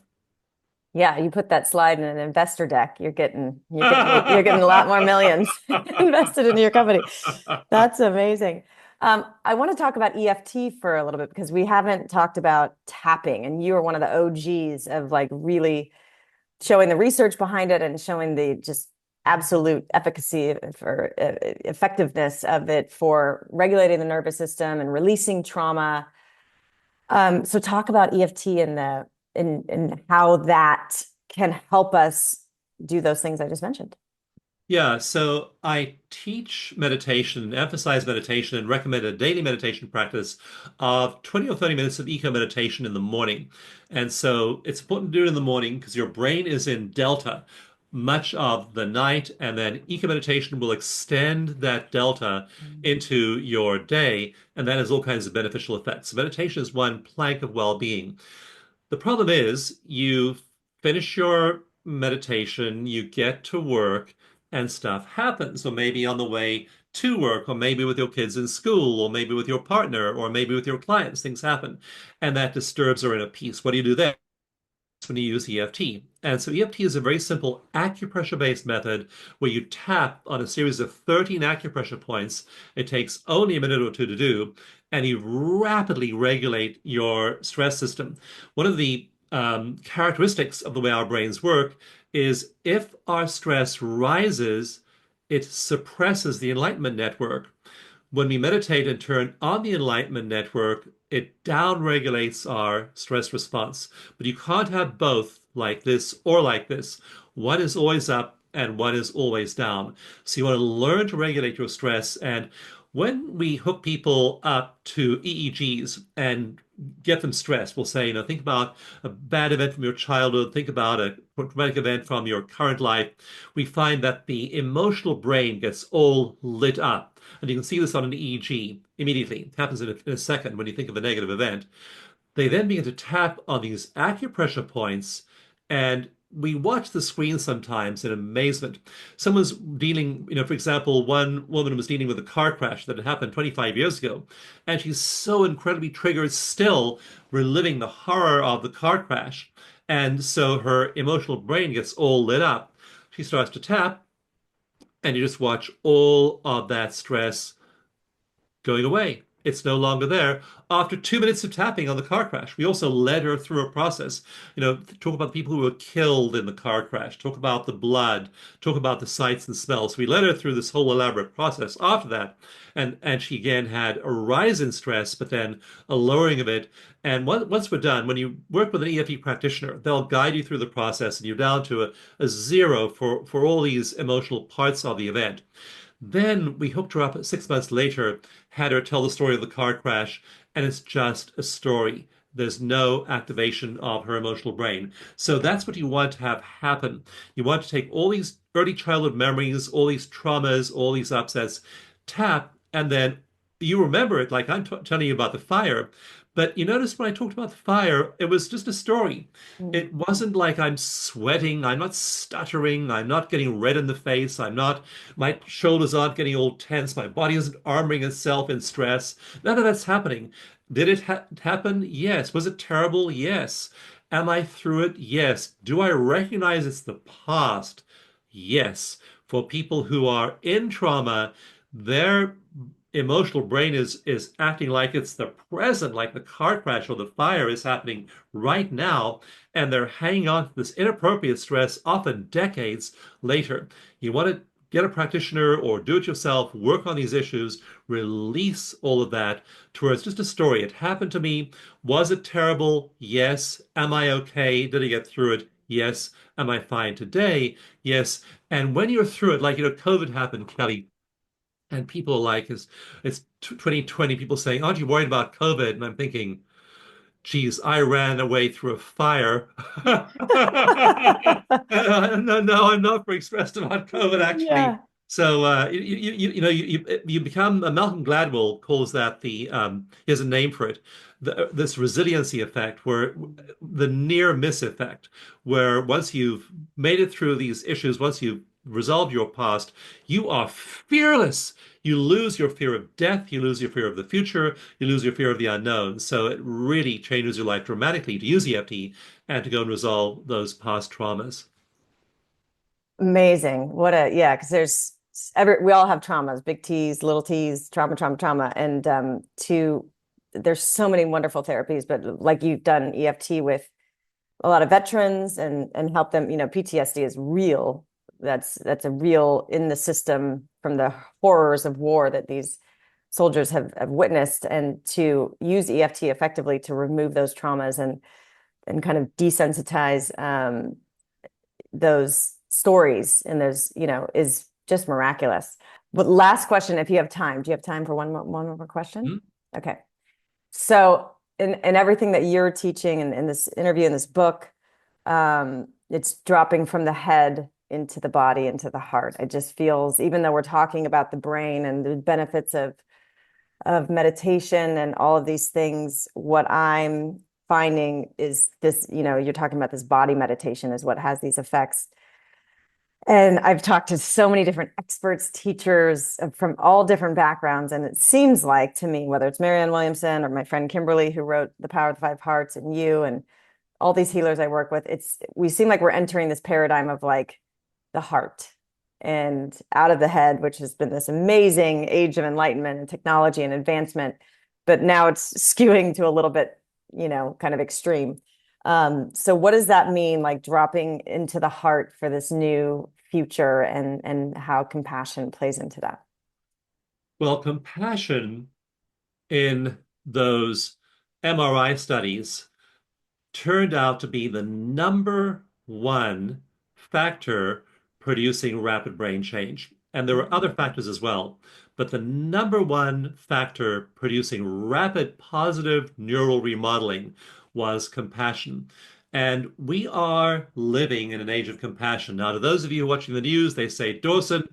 Yeah, you put that slide in an investor deck. You're getting a lot more millions invested into your company. That's amazing. I want to talk about EFT for a little bit because we haven't talked about tapping, and you are one of the OGs of like really showing the research behind it and showing the just absolute efficacy for effectiveness of it for regulating the nervous system and releasing trauma. So talk about EFT and how that can help us do those things I just mentioned. Yeah, so I teach meditation, emphasize meditation, and recommend a daily meditation practice of 20 or 30 minutes of eco meditation in the morning. And so it's important to do it in the morning because your brain is in delta much of the night, and then eco meditation will extend that delta into your day, and that has all kinds of beneficial effects. So meditation is one plank of well-being. The problem is you finish your meditation, you get to work, and stuff happens. So maybe on the way to work, or maybe with your kids in school, or maybe with your partner, or maybe with your clients, things happen. And that disturbs our inner peace. What do you do there? When you use EFT. And so EFT is a very simple acupressure-based method where you tap on a series of 13 acupressure points. It takes only a minute or two to do, and you rapidly regulate your stress system. One of the characteristics of the way our brains work is if our stress rises, it suppresses the Enlightenment Network. When we meditate and turn on the Enlightenment Network, it downregulates our stress response. But you can't have both like this or like this. One is always up and one is always down. So you want to learn to regulate your stress. And when we hook people up to EEGs and get them stressed, we'll say, think about a bad event from your childhood, think about a traumatic event from your current life. We find that the emotional brain gets all lit up. And you can see this on an EEG immediately. It happens in a second when you think of a negative event. They then begin to tap on these acupressure points, and we watch the screen sometimes in amazement. Someone's dealing, for example, one woman was dealing with a car crash that had happened 25 years ago, and she's so incredibly triggered still, reliving the horror of the car crash. And so her emotional brain gets all lit up. She starts to tap, and you just watch all of that stress going away. it's no longer there after 2 minutes of tapping on the car crash. We also led her through a process. Talk about the people who were killed in the car crash, talk about the blood, talk about the sights and smells. We led her through this whole elaborate process after that. And she again had a rise in stress, but then a lowering of it. And once we're done, when you work with an EFT practitioner, they'll guide you through the process and you're down to a zero for all these emotional parts of the event. Then we hooked her up 6 months later, had her tell the story of the car crash, and it's just a story. There's no activation of her emotional brain. So that's what you want to have happen. You want to take all these early childhood memories, all these traumas, all these upsets, tap, and then you remember it like I'm telling you about the fire. But you notice when I talked about the fire, it was just a story. Mm. It wasn't like I'm sweating, I'm not stuttering, I'm not getting red in the face, my shoulders aren't getting all tense, my body isn't armoring itself in stress. None of that's happening. Did it happen? Yes. Was it terrible? Yes. Am I through it? Yes. Do I recognize it's the past? Yes. For people who are in trauma, their emotional brain is acting like it's the present, like the car crash or the fire is happening right now, and they're hanging on to this inappropriate stress, often decades later. You want to get a practitioner or do it yourself, work on these issues, release all of that to where it's just a story. It happened to me. Was it terrible? Yes. Am I okay? Did I get through it? Yes. Am I fine today? Yes. And when you're through it, like, COVID happened, Kelly, and people are like, it's 2020, people saying, aren't you worried about COVID? And I'm thinking, geez, I ran away through a fire. No, no, I'm not very stressed about COVID, actually. Yeah. So you become, Malcolm Gladwell calls that he has a name for it, this resiliency effect, where the near miss effect, where once you've made it through these issues, once you've resolved your past, you are fearless. You lose your fear of death, you lose your fear of the future, you lose your fear of the unknown. So it really changes your life dramatically to use EFT and to go and resolve those past traumas. Amazing. Yeah, because we all have traumas, big T's, little T's, trauma, trauma, trauma. And there's so many wonderful therapies, but like you've done EFT with a lot of veterans and help them, PTSD is real. That's a real in the system from the horrors of war that these soldiers have witnessed, and to use EFT effectively to remove those traumas and kind of desensitize those stories and those, is just miraculous. But last question, if you have time, do you have time for one more question? Hmm? Okay. So in everything that you're teaching in this interview, in this book, it's dropping from the head into the body, into the heart. It just feels, even though we're talking about the brain and the benefits of meditation and all of these things, what I'm finding is this, you're talking about this body meditation is what has these effects. And I've talked to so many different experts, teachers from all different backgrounds. And it seems like to me, whether it's Marianne Williamson or my friend Kimberly, who wrote The Power of the Five Hearts, and you and all these healers I work with, we seem like we're entering this paradigm of like the heart and out of the head, which has been this amazing age of enlightenment and technology and advancement. But now it's skewing to a little bit, kind of extreme. So what does that mean, like dropping into the heart for this new future, and how compassion plays into that? Well, compassion in those MRI studies turned out to be the number one factor producing rapid brain change. And there were other factors as well, but the number one factor producing rapid positive neural remodeling was compassion. And we are living in an age of compassion. Now, to those of you watching the news, they say, Dawson,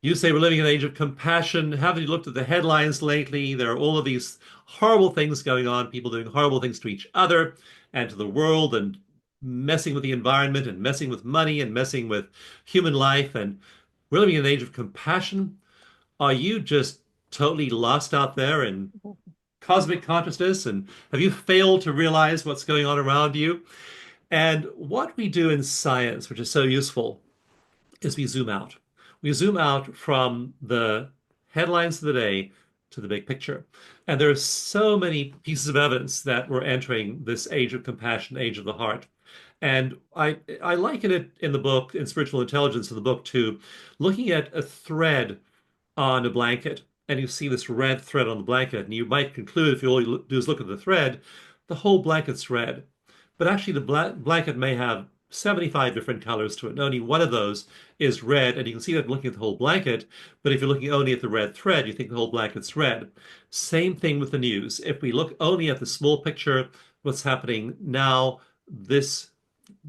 you say we're living in an age of compassion. Haven't you looked at the headlines lately? There are all of these horrible things going on, people doing horrible things to each other and to the world, and messing with the environment and messing with money and messing with human life. And we're living in an age of compassion. Are you just totally lost out there in cosmic consciousness? And have you failed to realize what's going on around you? And what we do in science, which is so useful, is we zoom out. We zoom out from the headlines of the day to the big picture. And there are so many pieces of evidence that we're entering this age of compassion, age of the heart. And I liken it in the book, in Spiritual Intelligence, in the book, to looking at a thread on a blanket, and you see this red thread on the blanket, and you might conclude if you all you do is look at the thread, the whole blanket's red. But actually, the blanket may have 75 different colors to it, and only one of those is red, and you can see that looking at the whole blanket. But if you're looking only at the red thread, you think the whole blanket's red. Same thing with the news. If we look only at the small picture, what's happening now, this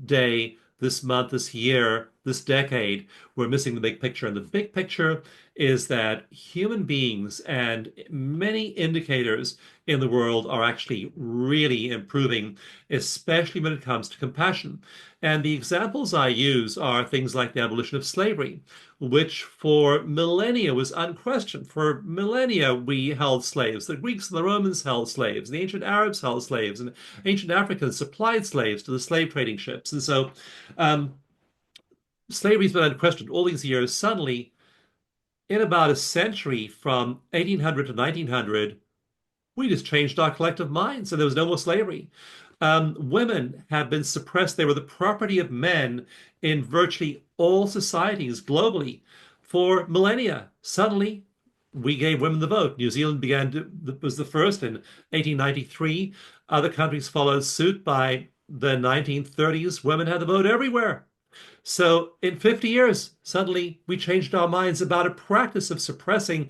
day, this month, this year, this decade, we're missing the big picture. And the big picture is that human beings and many indicators in the world are actually really improving, especially when it comes to compassion. And the examples I use are things like the abolition of slavery, which for millennia was unquestioned. For millennia, we held slaves. The Greeks and the Romans held slaves. The ancient Arabs held slaves. And ancient Africans supplied slaves to the slave trading ships. And so slavery's been unquestioned all these years. Suddenly, in about a century from 1800 to 1900, we just changed our collective minds and there was no more slavery. Women have been suppressed. They were the property of men in virtually all societies globally for millennia. Suddenly, we gave women the vote. New Zealand was the first in 1893. Other countries followed suit by the 1930s. Women had the vote everywhere. So in 50 years, suddenly we changed our minds about a practice of suppressing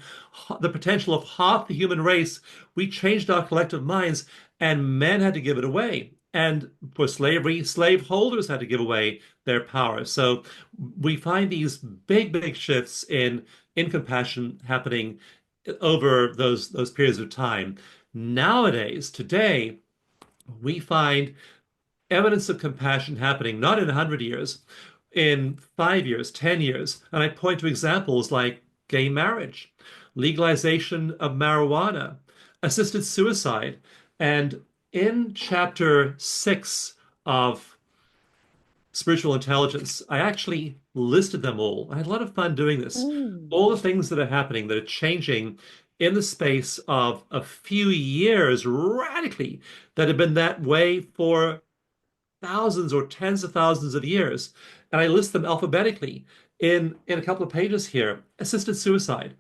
the potential of half the human race. We changed our collective minds, and men had to give it away. And for slavery, slaveholders had to give away their power. So we find these big, big shifts in compassion happening over those periods of time. Nowadays, today, we find evidence of compassion happening not in 100 years, in 5 years, 10 years. And I point to examples like gay marriage, legalization of marijuana, assisted suicide. And in chapter 6 of Spiritual Intelligence, I actually listed them all. I had a lot of fun doing this. Mm. All the things that are happening, that are changing in the space of a few years radically, that have been that way for thousands or tens of thousands of years. And I list them alphabetically in a couple of pages here. Assisted suicide,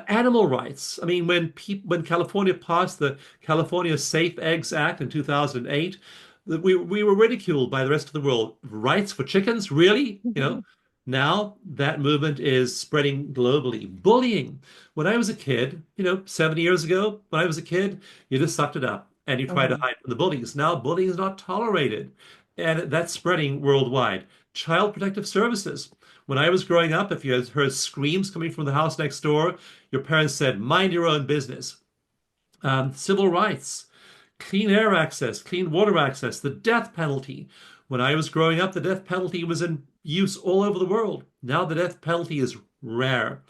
animal rights. I mean, when California passed the California Safe Eggs Act in 2008, we were ridiculed by the rest of the world. Rights for chickens, really? Now that movement is spreading globally. Bullying. When I was a kid, 70 years ago, when I was a kid, you just sucked it up and you tried to Mhm. hide from the bullies. Now bullying is not tolerated, and that's spreading worldwide. Child protective services. When I was growing up, if you had heard screams coming from the house next door, your parents said, mind your own business. Civil rights, clean air access, clean water access, the death penalty. When I was growing up, the death penalty was in use all over the world. Now the death penalty is rare.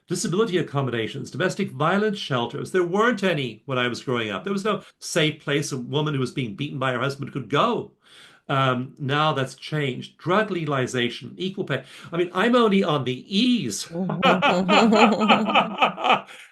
Disability accommodations, domestic violence shelters. There weren't any when I was growing up. There was no safe place a woman who was being beaten by her husband could go. Now that's changed. Drug legalization, equal pay. I mean, I'm only on the E's.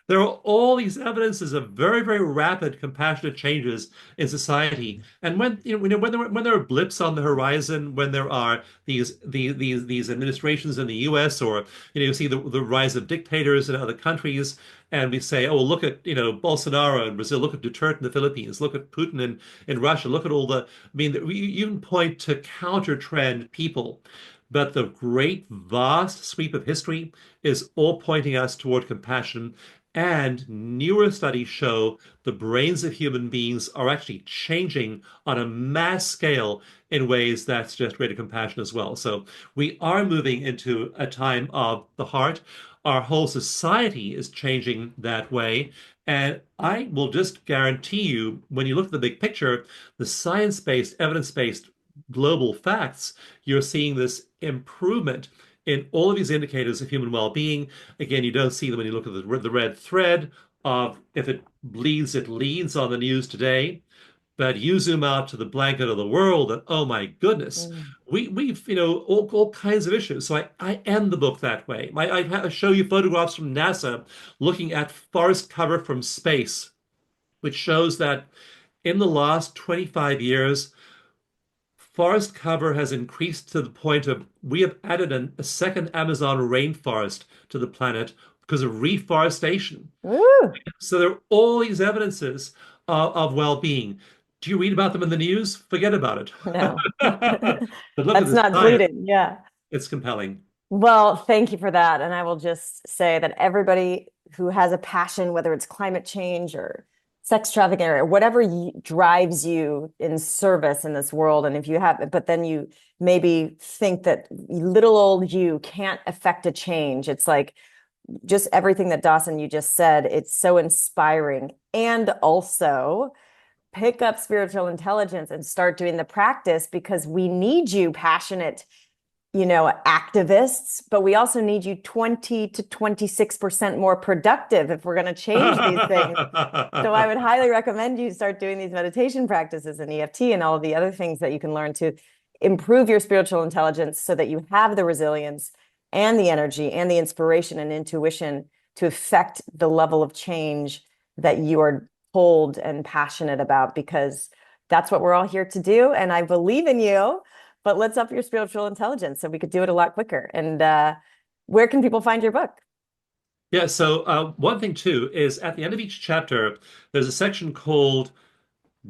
There are all these evidences of very, very rapid compassionate changes in society. And when there are blips on the horizon, when there are these administrations in the U.S. or you see the rise of dictators in other countries, and we say, oh, look at Bolsonaro in Brazil, look at Duterte in the Philippines, look at Putin in Russia, look at all the. I mean, you can point to counter trend people, but the great vast sweep of history is all pointing us toward compassion. And newer studies show the brains of human beings are actually changing on a mass scale in ways that suggest greater compassion as well. So we are moving into a time of the heart. Our whole society is changing that way. And I will just guarantee you, when you look at the big picture, the science-based, evidence-based global facts, you're seeing this improvement in all of these indicators of human well-being. Again, you don't see them when you look at the red thread of if it bleeds, it leads on the news today. But you zoom out to the blanket of the world, and oh my goodness, Mm. we've all kinds of issues. So I end the book that way. I show you photographs from NASA looking at forest cover from space. which shows that in the last 25 years, forest cover has increased to the point of we have added a second Amazon rainforest to the planet because of reforestation. Woo! So there are all these evidences of well-being. Do you read about them in the news? Forget about it. No, But look at that's the not science. bleeding. Yeah. It's compelling. Well, thank you for that. And I will just say that everybody who has a passion, whether it's climate change or sex trafficking or whatever drives you in service in this world, and if you have, but then you maybe think that little old you can't affect a change. It's like just everything that Dawson, you just said, it's so inspiring. And also pick up spiritual intelligence and start doing the practice because we need you passionate activists, but we also need you 20 to 26% more productive if we're going to change these things. So I would highly recommend you start doing these meditation practices and EFT and all of the other things that you can learn to improve your spiritual intelligence so that you have the resilience and the energy and the inspiration and intuition to affect the level of change that you are told and passionate about, because that's what we're all here to do. And I believe in you. But let's up your spiritual intelligence so we could do it a lot quicker. And where can people find your book? Yeah, so one thing too is at the end of each chapter, there's a section called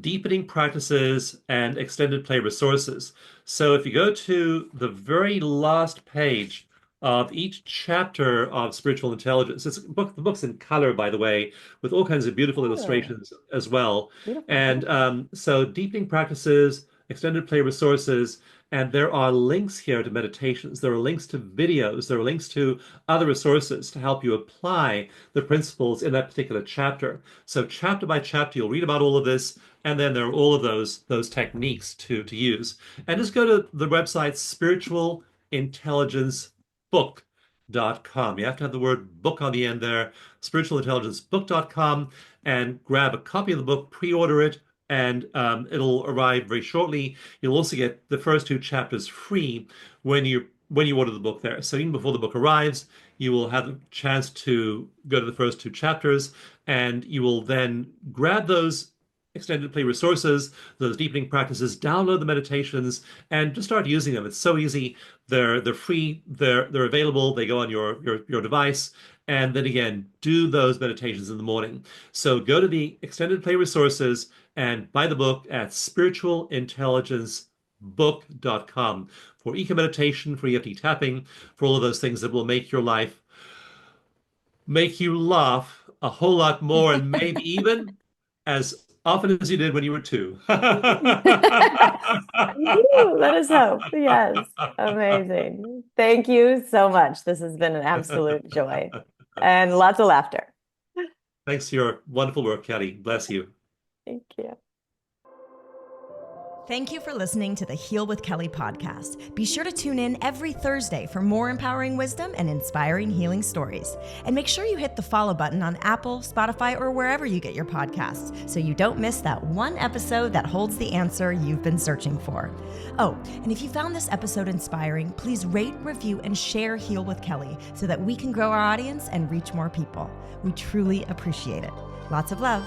Deepening Practices and Extended Play Resources. So if you go to the very last page of each chapter of Spiritual Intelligence, the book's in color, by the way, with all kinds of beautiful Oh, illustrations as well. beautiful. And so Deepening Practices, Extended Play Resources, and there are links here to meditations. There are links to videos. There are links to other resources to help you apply the principles in that particular chapter. So chapter by chapter, you'll read about all of this, and then there are all of those techniques to use. And just go to the website spiritualintelligencebook.com. You have to have the word book on the end there, spiritualintelligencebook.com, and grab a copy of the book, pre-order it, and it'll arrive very shortly. You'll also get the first two chapters free when you order the book there. So even before the book arrives, you will have a chance to go to the first two chapters, and you will then grab those extended play resources, those deepening practices, download the meditations, and just start using them. It's so easy. They're free. They're available. They go on your device. And then again, do those meditations in the morning. So go to the extended play resources and buy the book at spiritualintelligencebook.com for eco meditation, for EFT tapping, for all of those things that will make your life make you laugh a whole lot more and maybe even as often as you did when you were two. Ooh, let us hope. Yes. Amazing. Thank you so much. This has been an absolute joy and lots of laughter. Thanks for your wonderful work, Kelly. Bless you. Thank you. Thank you for listening to the Heal with Kelly podcast. Be sure to tune in every Thursday for more empowering wisdom and inspiring healing stories. And make sure you hit the follow button on Apple, Spotify, or wherever you get your podcasts so you don't miss that one episode that holds the answer you've been searching for. Oh, and if you found this episode inspiring, please rate, review, and share Heal with Kelly so that we can grow our audience and reach more people. We truly appreciate it. Lots of love.